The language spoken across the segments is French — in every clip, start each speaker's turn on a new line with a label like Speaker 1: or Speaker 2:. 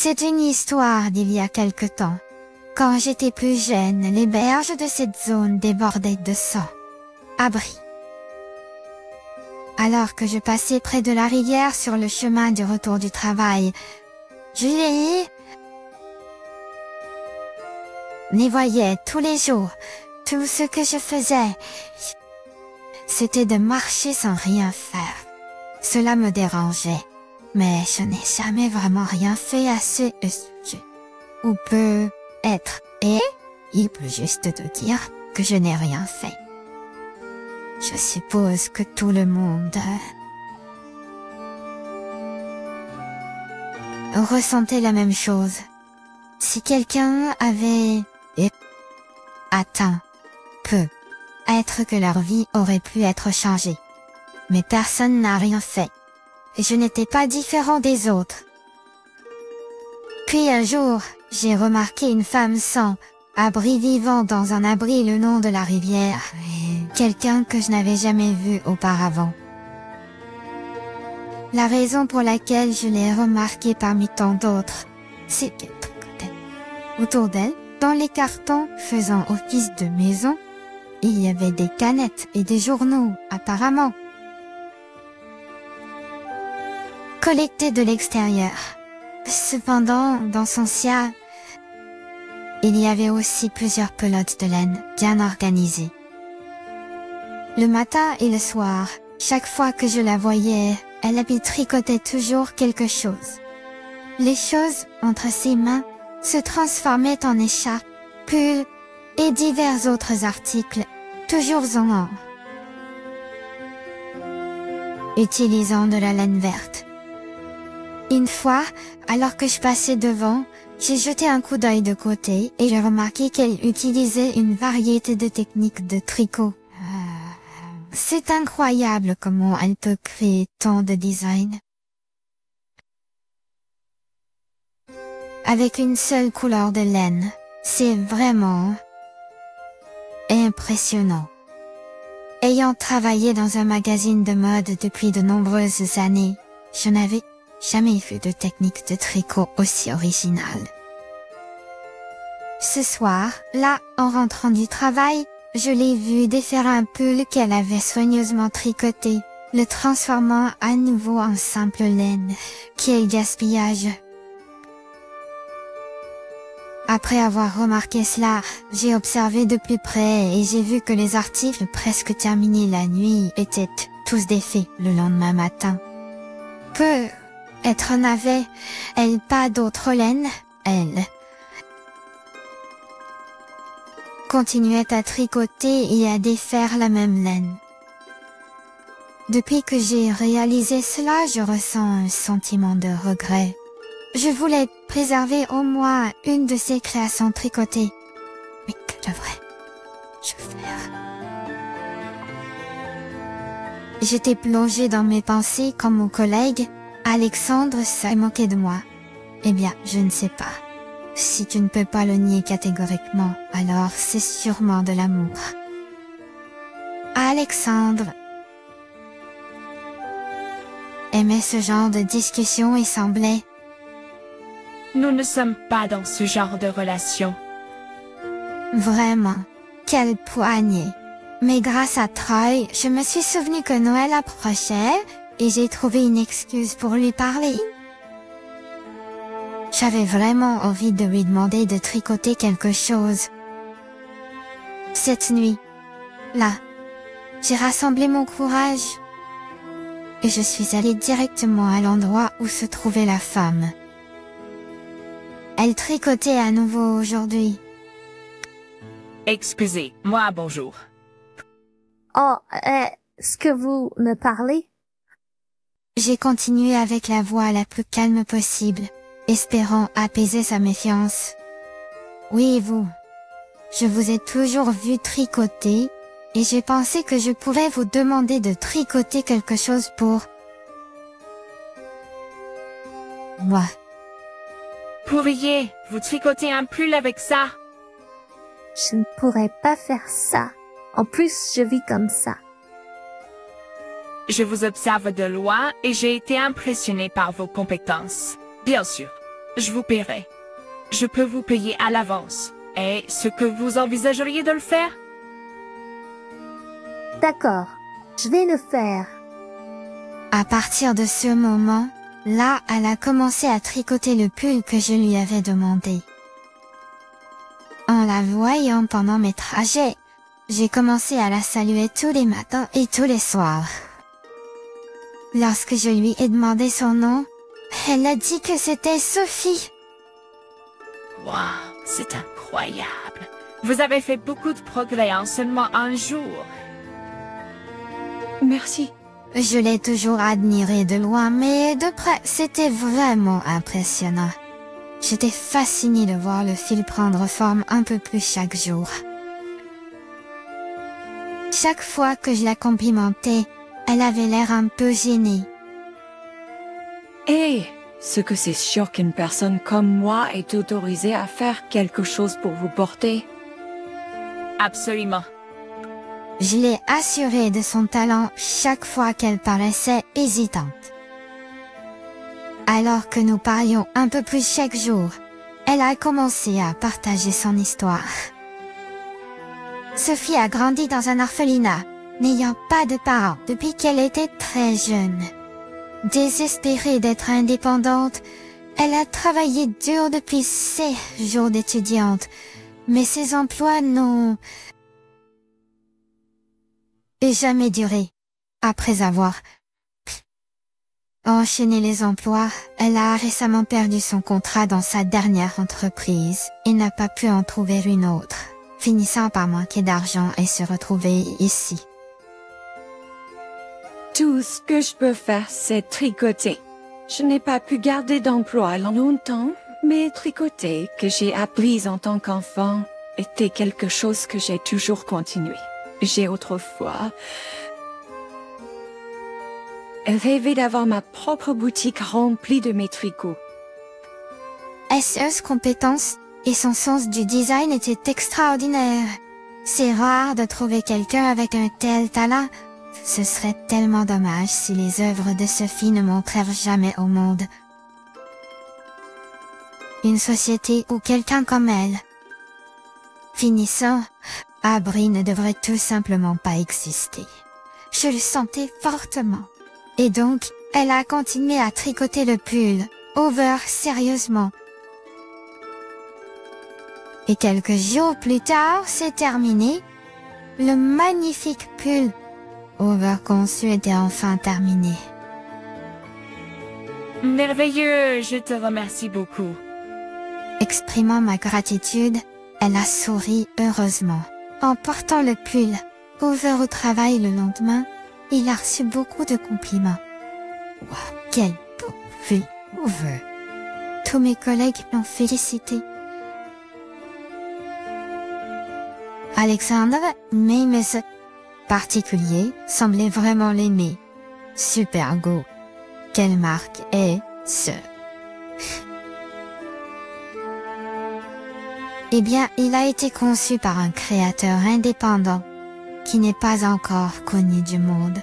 Speaker 1: C'est une histoire d'il y a quelque temps. Quand j'étais plus jeune, les berges de cette zone débordaient de sang. Abri. Alors que je passais près de la rivière sur le chemin du retour du travail, je les voyais tous les jours. Tout ce que je faisais, c'était de marcher sans rien faire. Cela me dérangeait, mais je n'ai jamais vraiment rien fait à ce sujet. Ou peut-être, et il peut juste te dire que je n'ai rien fait. Je suppose que tout le monde ressentait la même chose. Si quelqu'un avait atteint, peut-être que leur vie aurait pu être changée. Mais personne n'a rien fait. Et je n'étais pas différent des autres. Puis un jour, j'ai remarqué une femme sans abri vivant dans un abri le long de la rivière. Quelqu'un que je n'avais jamais vu auparavant. La raison pour laquelle je l'ai remarqué parmi tant d'autres, c'est qu'elle tricotait. Autour d'elle, dans les cartons faisant office de maison, il y avait des canettes et des journaux, apparemment, collectés de l'extérieur. Cependant, dans son siège, il y avait aussi plusieurs pelotes de laine bien organisées. Le matin et le soir, chaque fois que je la voyais, elle tricotait toujours quelque chose. Les choses entre ses mains se transformaient en écharpes, pulls et divers autres articles, toujours en or, utilisant de la laine verte. Une fois, alors que je passais devant, j'ai jeté un coup d'œil de côté et j'ai remarqué qu'elle utilisait une variété de techniques de tricot. C'est incroyable comment elle peut créer tant de designs. Avec une seule couleur de laine, c'est vraiment impressionnant. Ayant travaillé dans un magazine de mode depuis de nombreuses années, je n'avais jamais vu de technique de tricot aussi originale. Ce soir, là, en rentrant du travail, je l'ai vue défaire un pull qu'elle avait soigneusement tricoté, le transformant à nouveau en simple laine. Quel gaspillage! Après avoir remarqué cela, j'ai observé de plus près et j'ai vu que les articles presque terminés la nuit étaient tous défaits le lendemain matin. Peut-être n'avait-elle pas d'autre laine, elle continuait à tricoter et à défaire la même laine. Depuis que j'ai réalisé cela, je ressens un sentiment de regret. Je voulais préserver au moins une de ces créations tricotées. Mais que devrais-je faire? J'étais plongée dans mes pensées quand mon collègue, Alexandre, s'est moqué de moi. Eh bien, je ne sais pas. Si tu ne peux pas le nier catégoriquement, alors c'est sûrement de l'amour. Alexandre aimait ce genre de discussion et semblait...
Speaker 2: Nous ne sommes pas dans ce genre de relation.
Speaker 1: Vraiment, quelle poignée. Mais grâce à Troy, je me suis souvenu que Noël approchait et j'ai trouvé une excuse pour lui parler. J'avais vraiment envie de lui demander de tricoter quelque chose. Cette nuit, là, j'ai rassemblé mon courage et je suis allée directement à l'endroit où se trouvait la femme. Elle tricotait à nouveau aujourd'hui.
Speaker 2: Excusez, moi bonjour.
Speaker 3: Oh, est-ce que vous me parlez?
Speaker 1: J'ai continué avec la voix la plus calme possible, espérant apaiser sa méfiance. Oui, vous. Je vous ai toujours vu tricoter, et j'ai pensé que je pourrais vous demander de tricoter quelque chose pour... moi.
Speaker 2: Pourriez-vous tricoter un pull avec ça?
Speaker 3: Je ne pourrais pas faire ça. En plus, je vis comme ça.
Speaker 2: Je vous observe de loin et j'ai été impressionné par vos compétences. Bien sûr. je vous paierai. Je peux vous payer à l'avance. Est-ce que vous envisageriez de le faire?
Speaker 3: D'accord, je vais le faire.
Speaker 1: À partir de ce moment, là, elle a commencé à tricoter le pull que je lui avais demandé. En la voyant pendant mes trajets, j'ai commencé à la saluer tous les matins et tous les soirs. Lorsque je lui ai demandé son nom, elle a dit que c'était Sophie.
Speaker 2: Wow, c'est incroyable. Vous avez fait beaucoup de progrès en seulement un jour.
Speaker 4: Merci.
Speaker 1: Je l'ai toujours admirée de loin, mais de près, c'était vraiment impressionnant. J'étais fascinée de voir le fil prendre forme un peu plus chaque jour. Chaque fois que je la complimentais, elle avait l'air un peu gênée.
Speaker 4: Ce que c'est sûr qu'une personne comme moi est autorisée à faire quelque chose pour vous porter.
Speaker 2: Absolument.
Speaker 1: Je l'ai assurée de son talent chaque fois qu'elle paraissait hésitante. Alors que nous parlions un peu plus chaque jour, elle a commencé à partager son histoire. Sophie a grandi dans un orphelinat, n'ayant pas de parents depuis qu'elle était très jeune. Désespérée d'être indépendante, elle a travaillé dur depuis ses jours d'étudiante, mais ses emplois n'ont jamais duré. Après avoir enchaîné les emplois, elle a récemment perdu son contrat dans sa dernière entreprise et n'a pas pu en trouver une autre, finissant par manquer d'argent et se retrouver ici.
Speaker 4: Tout ce que je peux faire, c'est tricoter. Je n'ai pas pu garder d'emploi longtemps, mais tricoter, que j'ai appris en tant qu'enfant, était quelque chose que j'ai toujours continué. J'ai autrefois rêvé d'avoir ma propre boutique remplie de mes tricots.
Speaker 1: Ses compétences et son sens du design étaient extraordinaires. C'est rare de trouver quelqu'un avec un tel talent. Ce serait tellement dommage si les œuvres de Sophie ne montrèrent jamais au monde. Une société où quelqu'un comme elle. Finissant, Abri ne devrait tout simplement pas exister. Je le sentais fortement. Et donc, elle a continué à tricoter le pull, over sérieusement. Et quelques jours plus tard, c'est terminé. Le magnifique pull over conçu était enfin terminé.
Speaker 2: Merveilleux, je te remercie beaucoup.
Speaker 1: Exprimant ma gratitude, elle a souri heureusement. En portant le pull over au travail le lendemain, il a reçu beaucoup de compliments. Wow, quel beau pull over! Tous mes collègues l'ont félicité. Alexandre, même ce particulier, semblait vraiment l'aimer. Super go! Quelle marque est-ce? Eh bien, il a été conçu par un créateur indépendant qui n'est pas encore connu du monde.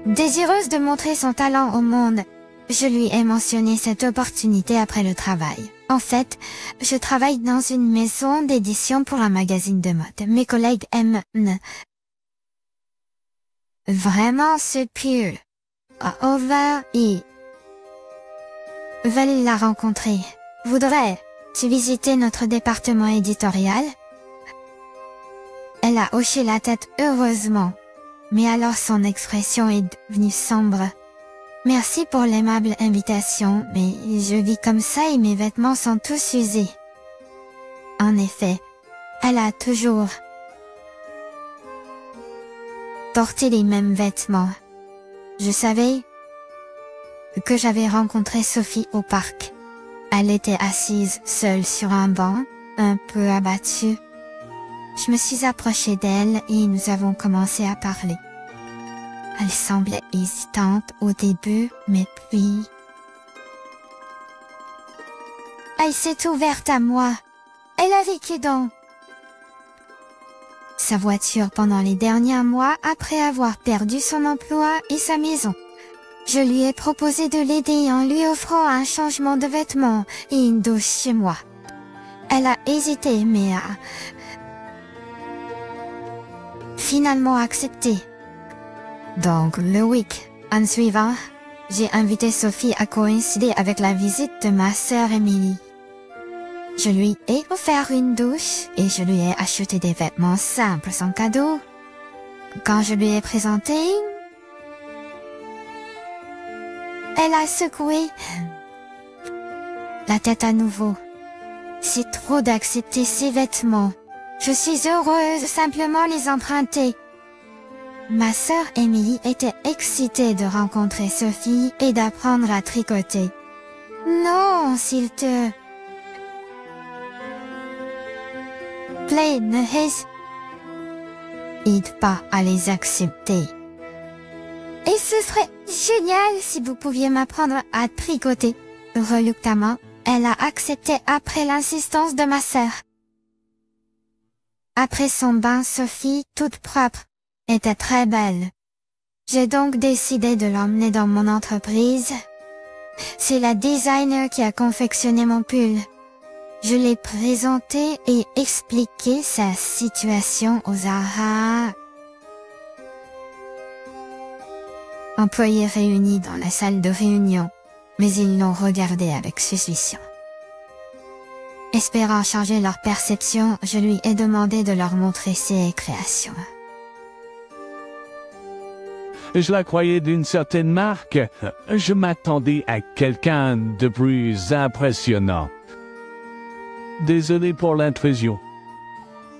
Speaker 1: Désireuse de montrer son talent au monde, je lui ai mentionné cette opportunité après le travail. En fait, je travaille dans une maison d'édition pour un magazine de mode. Mes collègues aiment vraiment ce pull over et veulent la rencontrer. Voudrais-tu visiter notre département éditorial? Elle a hoché la tête heureusement, mais alors son expression est devenue sombre. Merci pour l'aimable invitation, mais je vis comme ça et mes vêtements sont tous usés. En effet, elle a toujours porté les mêmes vêtements. Je savais que j'avais rencontré Sophie au parc. Elle était assise seule sur un banc, un peu abattue. Je me suis approchée d'elle et nous avons commencé à parler. Elle semblait hésitante au début, mais puis... Elle s'est ouverte à moi. Elle a vécu dans sa voiture pendant les derniers mois après avoir perdu son emploi et sa maison. Je lui ai proposé de l'aider en lui offrant un changement de vêtements et une douche chez moi. Elle a hésité, mais a finalement accepté. Donc, le week-end suivant, j'ai invité Sophie à coïncider avec la visite de ma sœur Emily. Je lui ai offert une douche et je lui ai acheté des vêtements simples sans cadeau. Quand je lui ai présenté, elle a secoué la tête à nouveau. C'est trop d'accepter ces vêtements. Je suis heureuse de simplement les emprunter. Ma sœur Emily était excitée de rencontrer Sophie et d'apprendre à tricoter. Non, s'il te plaît, ne hésite pas à les accepter. Et ce serait génial si vous pouviez m'apprendre à tricoter. Reluctamment, elle a accepté après l'insistance de ma sœur. Après son bain, Sophie, toute propre, était très belle. J'ai donc décidé de l'emmener dans mon entreprise. C'est la designer qui a confectionné mon pull. Je l'ai présenté et expliqué sa situation aux employés réunis dans la salle de réunion, mais ils l'ont regardé avec suspicion. Espérant changer leur perception, je lui ai demandé de leur montrer ses créations.
Speaker 5: Je la croyais d'une certaine marque. Je m'attendais à quelqu'un de plus impressionnant. Désolé pour l'intrusion.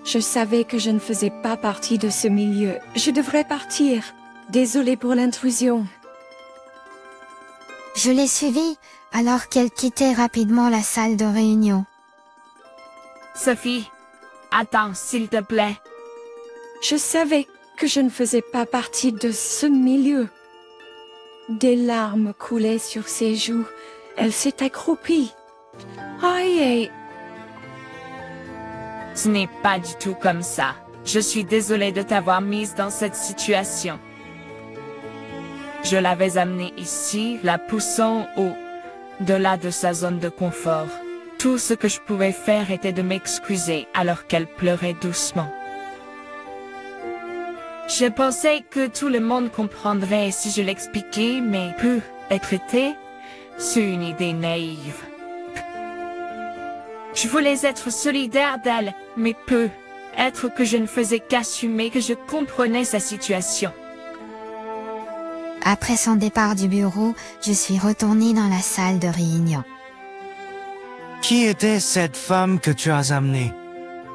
Speaker 4: Je savais que je ne faisais pas partie de ce milieu. Je devrais partir. Désolée pour l'intrusion.
Speaker 1: Je l'ai suivie alors qu'elle quittait rapidement la salle de réunion.
Speaker 2: Sophie, attends, s'il te plaît.
Speaker 4: Je savais que je ne faisais pas partie de ce milieu. Des larmes coulaient sur ses joues. Elle s'est accroupie. Aïe!
Speaker 2: Ce n'est pas du tout comme ça. Je suis désolée de t'avoir mise dans cette situation. Je l'avais amenée ici, la poussant au-delà de sa zone de confort. Tout ce que je pouvais faire était de m'excuser alors qu'elle pleurait doucement. Je pensais que tout le monde comprendrait si je l'expliquais, mais peut-être c'est une idée naïve. Je voulais être solidaire d'elle, mais peut-être que je ne faisais qu'assumer que je comprenais sa situation.
Speaker 1: Après son départ du bureau, je suis retournée dans la salle de réunion.
Speaker 6: Qui était cette femme que tu as amenée?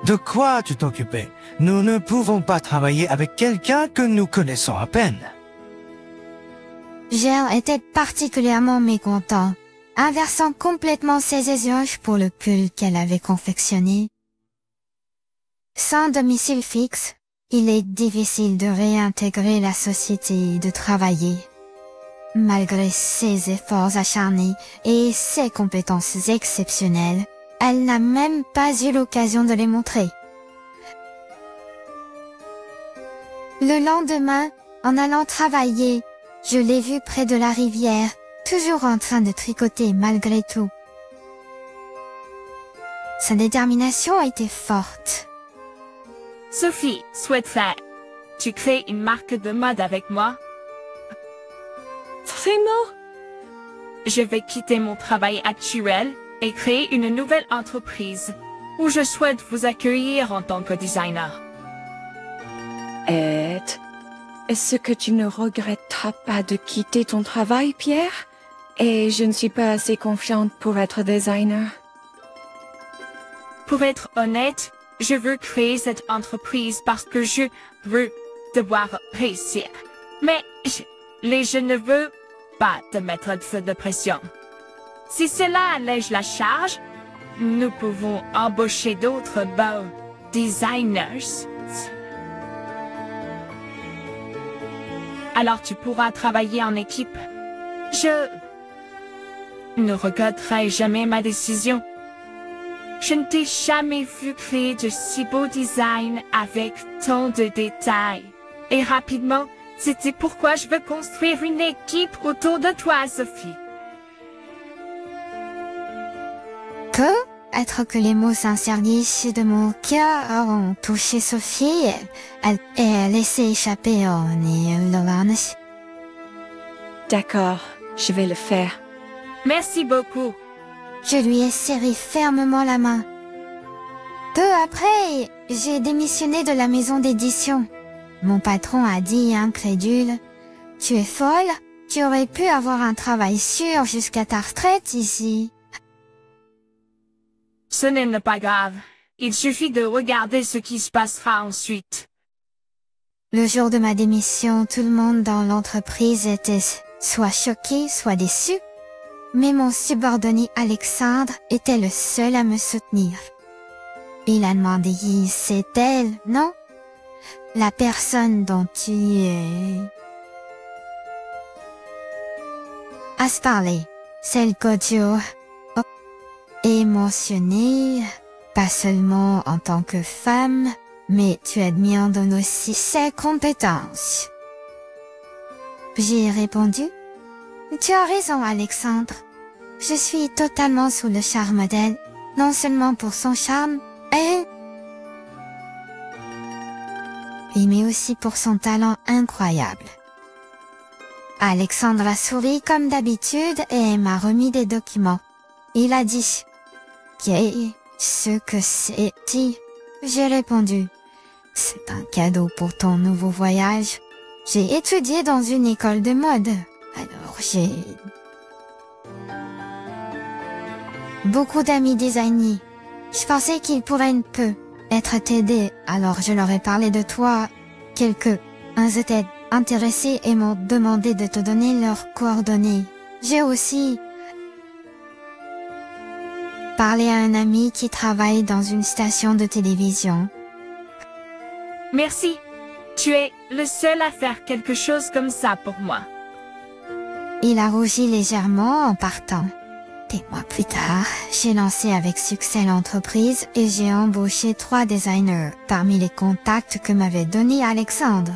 Speaker 6: De quoi tu t'occupais? Nous ne pouvons pas travailler avec quelqu'un que nous connaissons à peine.
Speaker 1: Gel était particulièrement mécontent, inversant complètement ses éloges pour le pull qu'elle avait confectionné. Sans domicile fixe, il est difficile de réintégrer la société et de travailler. Malgré ses efforts acharnés et ses compétences exceptionnelles, elle n'a même pas eu l'occasion de les montrer. Le lendemain, en allant travailler, je l'ai vue près de la rivière, toujours en train de tricoter malgré tout. Sa détermination était forte.
Speaker 2: Sophie, souhaiterais-tu créer une marque de mode avec moi?
Speaker 4: Vraiment?
Speaker 2: Je vais quitter mon travail actuel et créer une nouvelle entreprise où je souhaite vous accueillir en tant que designer.
Speaker 4: Ed, est-ce que tu ne regretteras pas de quitter ton travail, Pierre? Et je ne suis pas assez confiante pour être designer.
Speaker 2: Pour être honnête, je veux créer cette entreprise parce que je veux devoir réussir. Mais je ne veux pas te mettre de pression. Si cela allège la charge, nous pouvons embaucher d'autres beaux designers. Alors tu pourras travailler en équipe. Je ne regretterai jamais ma décision. Je ne t'ai jamais vu créer de si beaux designs avec tant de détails. Et rapidement, C'était pourquoi je veux construire une équipe autour de toi, Sophie.
Speaker 1: Peut-être que les mots sincères issus de mon cœur ont touché Sophie et laissé échapper au nez Loranes.
Speaker 4: D'accord, je vais le faire.
Speaker 2: Merci beaucoup.
Speaker 1: Je lui ai serré fermement la main. Peu après, j'ai démissionné de la maison d'édition. Mon patron a dit incrédule, « Tu es folle, tu aurais pu avoir un travail sûr jusqu'à ta retraite ici. »
Speaker 2: Ce n'est pas grave. Il suffit de regarder ce qui se passera ensuite.
Speaker 1: Le jour de ma démission, tout le monde dans l'entreprise était soit choqué, soit déçu. Mais mon subordonné Alexandre était le seul à me soutenir. Il a demandé « C'est elle, non? La personne dont tu as parlé, celle que tu as mentionnée, pas seulement en tant que femme, mais tu admires aussi ses compétences. » J'ai répondu « Tu as raison, Alexandre. Je suis totalement sous le charme d'elle, non seulement pour son charme, mais aussi pour son talent incroyable. » Alexandre a souri comme d'habitude et m'a remis des documents. Il a dit « Qu'est-ce que c'est-il ?» J'ai répondu « C'est un cadeau pour ton nouveau voyage. J'ai étudié dans une école de mode. Alors j'ai beaucoup d'amis designers. Je pensais qu'ils pourraient être t'aider, alors je leur ai parlé de toi. Quelques-uns étaient intéressés et m'ont demandé de te donner leurs coordonnées. J'ai aussi parlé à un ami qui travaille dans une station de télévision.
Speaker 2: Merci. Tu es le seul à faire quelque chose comme ça pour moi.
Speaker 1: Il a rougi légèrement en partant. Des mois plus tard, j'ai lancé avec succès l'entreprise et j'ai embauché 3 designers parmi les contacts que m'avait donné Alexandre.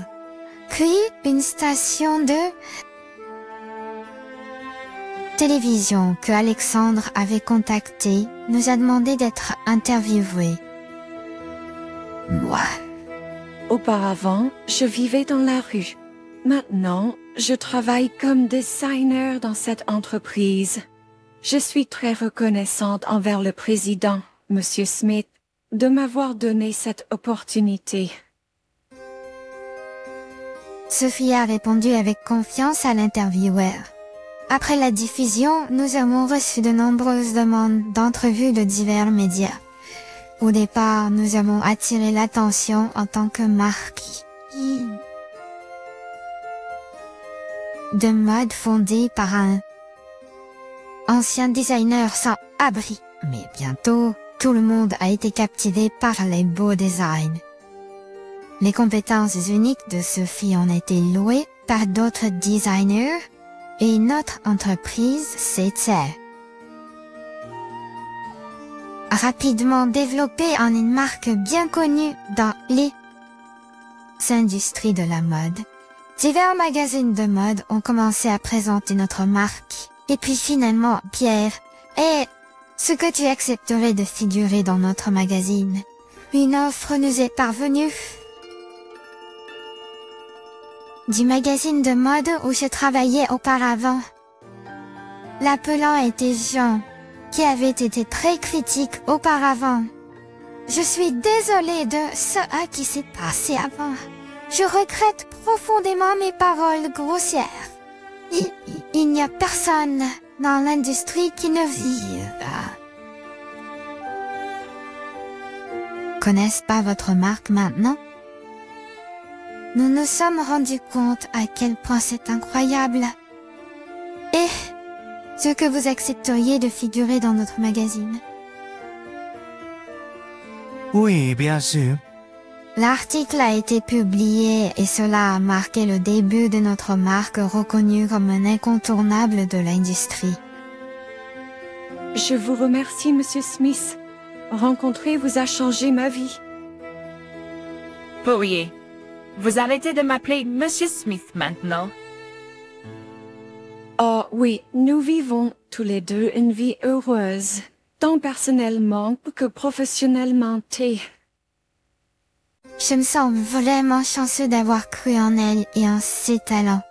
Speaker 1: Puis, une station de télévision que Alexandre avait contactée nous a demandé d'être interviewés. Moi.
Speaker 4: Auparavant, je vivais dans la rue. Maintenant, je travaille comme designer dans cette entreprise. Je suis très reconnaissante envers le président, Monsieur Smith, de m'avoir donné cette opportunité.
Speaker 1: Sophie a répondu avec confiance à l'intervieweur. Après la diffusion, nous avons reçu de nombreuses demandes d'entrevues de divers médias. Au départ, nous avons attiré l'attention en tant que marque de mode fondée par un ancien designer sans abri. Mais bientôt, tout le monde a été captivé par les beaux designs. Les compétences uniques de Sophie ont été louées par d'autres designers et notre entreprise s'était rapidement développée en une marque bien connue dans les industries de la mode. Divers magazines de mode ont commencé à présenter notre marque. Et puis finalement, Pierre, est-ce que tu accepterais de figurer dans notre magazine? Une offre nous est parvenue du magazine de mode où je travaillais auparavant. L'appelant était Jean, qui avait été très critique auparavant. Je suis désolée de ce qui s'est passé avant. Je regrette profondément mes paroles grossières. Il n'y a personne dans l'industrie qui ne vit. Connaissent pas votre marque maintenant? Nous nous sommes rendus compte à quel point c'est incroyable. Et ce que vous accepteriez de figurer dans notre magazine?
Speaker 6: Oui, bien sûr.
Speaker 1: L'article a été publié et cela a marqué le début de notre marque reconnue comme un incontournable de l'industrie.
Speaker 4: Je vous remercie, Monsieur Smith. Rencontrer vous a changé ma vie.
Speaker 2: Pourriez. vous arrêtez de m'appeler Monsieur Smith maintenant.
Speaker 4: Oh oui, nous vivons tous les deux une vie heureuse, tant personnellement que professionnellement.
Speaker 1: Je me sens vraiment chanceux d'avoir cru en elle et en ses talents.